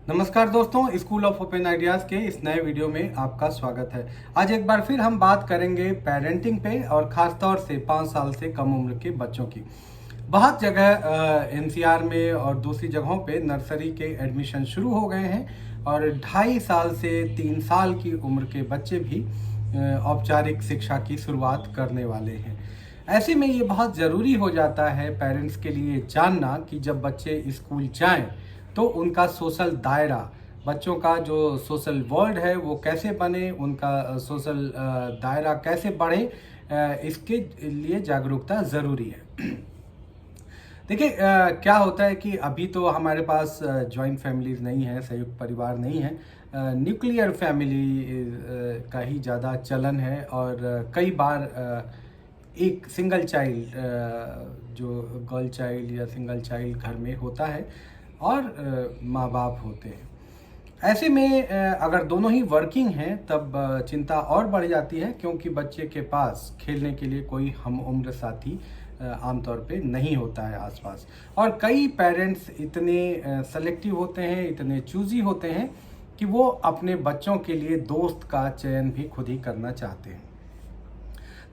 नमस्कार दोस्तों, school of open ideas के इस नए वीडियो में आपका स्वागत है। आज एक बार फिर हम बात करेंगे पेरेंटिंग पे और ख़ास तौर से 5 साल से कम उम्र के बच्चों की। बहुत जगह एनसीआर में और दूसरी जगहों पे नर्सरी के एडमिशन शुरू हो गए हैं और 2.5 साल से 3 साल की उम्र के बच्चे भी औपचारिक शिक्षा की शुरुआत करने वाले हैं। ऐसे में ये बहुत ज़रूरी हो जाता है पेरेंट्स के लिए जानना कि जब बच्चे स्कूल जाएं तो उनका सोशल दायरा, बच्चों का जो सोशल वर्ल्ड है वो कैसे बने, उनका सोशल दायरा कैसे बढ़े, इसके लिए जागरूकता ज़रूरी है। देखिए, क्या होता है कि अभी तो हमारे पास जॉइंट फैमिलीज़ नहीं है, संयुक्त परिवार नहीं है। न्यूक्लियर फैमिली का ही ज़्यादा चलन है और कई बार एक सिंगल चाइल्ड, जो गर्ल चाइल्ड या सिंगल चाइल्ड घर में होता है और माँ बाप होते हैं। ऐसे में अगर दोनों ही वर्किंग हैं तब चिंता और बढ़ जाती है, क्योंकि बच्चे के पास खेलने के लिए कोई हम उम्र साथी आमतौर पे नहीं होता है आसपास। और कई पेरेंट्स इतने सेलेक्टिव होते हैं, इतने चूजी होते हैं कि वो अपने बच्चों के लिए दोस्त का चयन भी खुद ही करना चाहते हैं।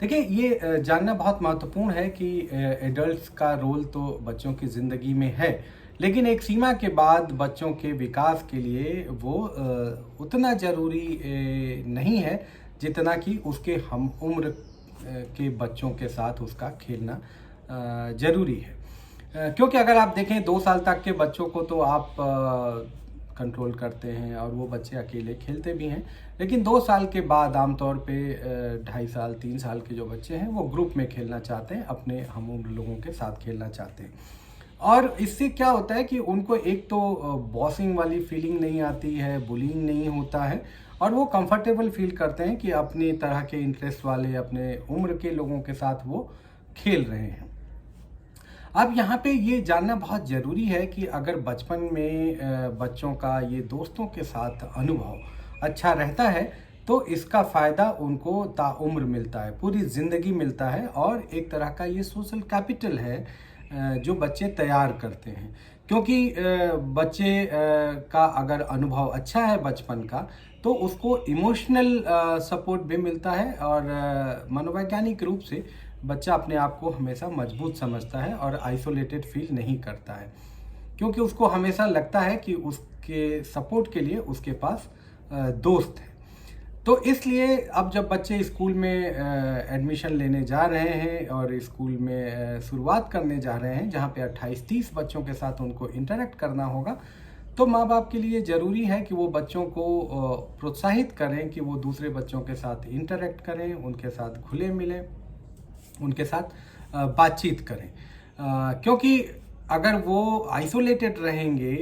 देखिए, ये जानना बहुत महत्वपूर्ण है कि एडल्ट्स का रोल तो बच्चों की ज़िंदगी में है, लेकिन एक सीमा के बाद बच्चों के विकास के लिए वो उतना ज़रूरी नहीं है जितना कि उसके हम उम्र के बच्चों के साथ उसका खेलना ज़रूरी है। क्योंकि अगर आप देखें 2 साल तक के बच्चों को तो आप कंट्रोल करते हैं और वो बच्चे अकेले खेलते भी हैं, लेकिन 2 साल के बाद आमतौर पे 2.5 साल 3 साल के जो बच्चे हैं वो ग्रुप में खेलना चाहते हैं, अपने हम उम्र लोगों के साथ खेलना चाहते हैं। और इससे क्या होता है कि उनको एक तो बॉसिंग वाली फीलिंग नहीं आती है, बुलिंग नहीं होता है और वो कंफर्टेबल फील करते हैं कि अपनी तरह के इंटरेस्ट वाले अपने उम्र के लोगों के साथ वो खेल रहे हैं। अब यहाँ पे ये जानना बहुत ज़रूरी है कि अगर बचपन में बच्चों का ये दोस्तों के साथ अनुभव अच्छा रहता है तो इसका फ़ायदा उनको ताउम्र मिलता है, पूरी ज़िंदगी मिलता है और एक तरह का ये सोशल कैपिटल है जो बच्चे तैयार करते हैं। क्योंकि बच्चे का अगर अनुभव अच्छा है बचपन का तो उसको इमोशनल सपोर्ट भी मिलता है और मनोवैज्ञानिक रूप से बच्चा अपने आप को हमेशा मजबूत समझता है और आइसोलेटेड फील नहीं करता है, क्योंकि उसको हमेशा लगता है कि उसके सपोर्ट के लिए उसके पास दोस्त है। तो इसलिए अब जब बच्चे स्कूल में एडमिशन लेने जा रहे हैं और स्कूल में शुरुआत करने जा रहे हैं जहाँ पे 28-30 बच्चों के साथ उनको इंटरेक्ट करना होगा, तो माँ बाप के लिए ज़रूरी है कि वो बच्चों को प्रोत्साहित करें कि वो दूसरे बच्चों के साथ इंटरेक्ट करें, उनके साथ घुले मिलें, उनके साथ बातचीत करें। क्योंकि अगर वो आइसोलेटेड रहेंगे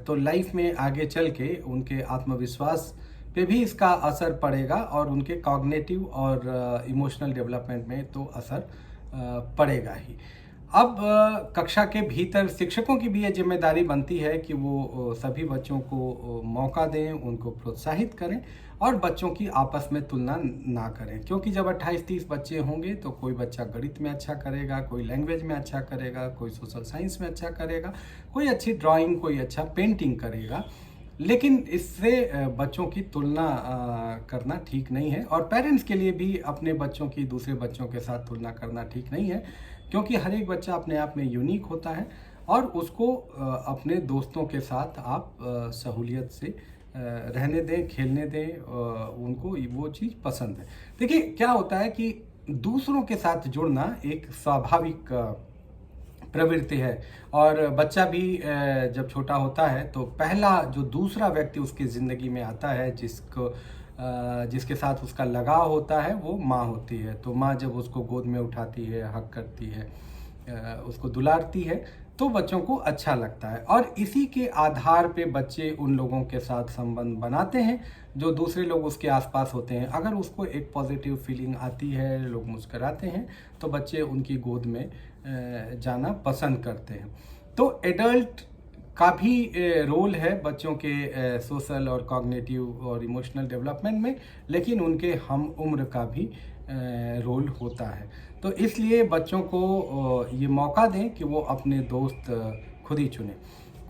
तो लाइफ में आगे चल के उनके आत्मविश्वास पे भी इसका असर पड़ेगा और उनके कॉग्निटिव और इमोशनल डेवलपमेंट में तो असर पड़ेगा ही। अब कक्षा के भीतर शिक्षकों की भी ये जिम्मेदारी बनती है कि वो सभी बच्चों को मौका दें, उनको प्रोत्साहित करें और बच्चों की आपस में तुलना ना करें। क्योंकि जब 28-30 बच्चे होंगे तो कोई बच्चा गणित में अच्छा करेगा, कोई लैंग्वेज में अच्छा करेगा, कोई सोशल साइंस में अच्छा करेगा, कोई अच्छी ड्राइंग, कोई अच्छा पेंटिंग करेगा। लेकिन इससे बच्चों की तुलना करना ठीक नहीं है और पेरेंट्स के लिए भी अपने बच्चों की दूसरे बच्चों के साथ तुलना करना ठीक नहीं है, क्योंकि हर एक बच्चा अपने आप में यूनिक होता है और उसको अपने दोस्तों के साथ आप सहूलियत से रहने दें, खेलने दें, उनको वो चीज़ पसंद है। देखिए, क्या होता है कि दूसरों के साथ जुड़ना एक स्वाभाविक प्रवृत्ति है और बच्चा भी जब छोटा होता है तो पहला जो दूसरा व्यक्ति उसकी ज़िंदगी में आता है जिसके साथ उसका लगाव होता है वो माँ होती है। तो माँ जब उसको गोद में उठाती है, हग करती है, उसको दुलारती है तो बच्चों को अच्छा लगता है और इसी के आधार पे बच्चे उन लोगों के साथ संबंध बनाते हैं जो दूसरे लोग उसके आसपास होते हैं। अगर उसको एक पॉजिटिव फीलिंग आती है, लोग मुस्कराते हैं, तो बच्चे उनकी गोद में जाना पसंद करते हैं। तो एडल्ट का भी रोल है बच्चों के सोशल और कॉग्निटिव और इमोशनल डेवलपमेंट में, लेकिन उनके हम उम्र का भी रोल होता है। तो इसलिए बच्चों को ये मौका दें कि वो अपने दोस्त खुद ही चुनें।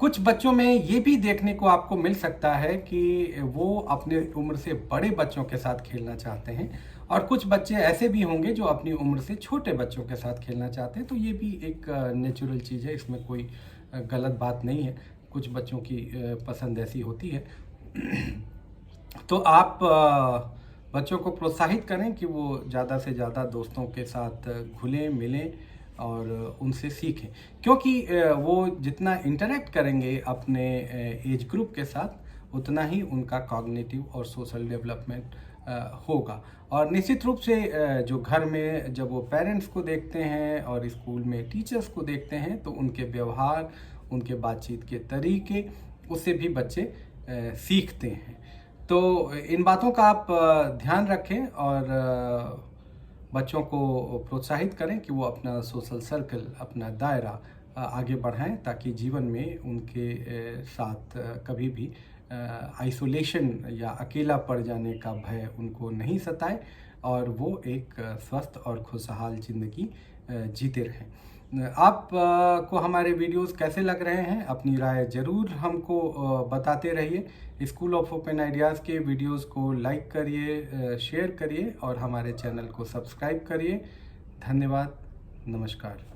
कुछ बच्चों में ये भी देखने को आपको मिल सकता है कि वो अपने उम्र से बड़े बच्चों के साथ खेलना चाहते हैं, और कुछ बच्चे ऐसे भी होंगे जो अपनी उम्र से छोटे बच्चों के साथ खेलना चाहते हैं। तो ये भी एक नेचुरल चीज़ है, इसमें कोई गलत बात नहीं है। कुछ बच्चों की पसंद ऐसी होती है। तो आप बच्चों को प्रोत्साहित करें कि वो ज़्यादा से ज़्यादा दोस्तों के साथ घुलें मिलें और उनसे सीखें, क्योंकि वो जितना इंटरेक्ट करेंगे अपने एज ग्रुप के साथ, उतना ही उनका कॉग्निटिव और सोशल डेवलपमेंट होगा। और निश्चित रूप से जो घर में जब वो पेरेंट्स को देखते हैं और स्कूल में टीचर्स को देखते हैं, तो उनके व्यवहार, उनके बातचीत के तरीके, उससे भी बच्चे सीखते हैं। तो इन बातों का आप ध्यान रखें और बच्चों को प्रोत्साहित करें कि वो अपना सोशल सर्कल, अपना दायरा आगे बढ़ाएं, ताकि जीवन में उनके साथ कभी भी आइसोलेशन या अकेला पड़ जाने का भय उनको नहीं सताए, और वो एक स्वस्थ और खुशहाल ज़िंदगी जीते रहें। आप को हमारे वीडियोस कैसे लग रहे हैं, अपनी राय ज़रूर हमको बताते रहिए। स्कूल ऑफ ओपन आइडियाज़ के वीडियोस को लाइक करिए, शेयर करिए और हमारे चैनल को सब्सक्राइब करिए। धन्यवाद, नमस्कार।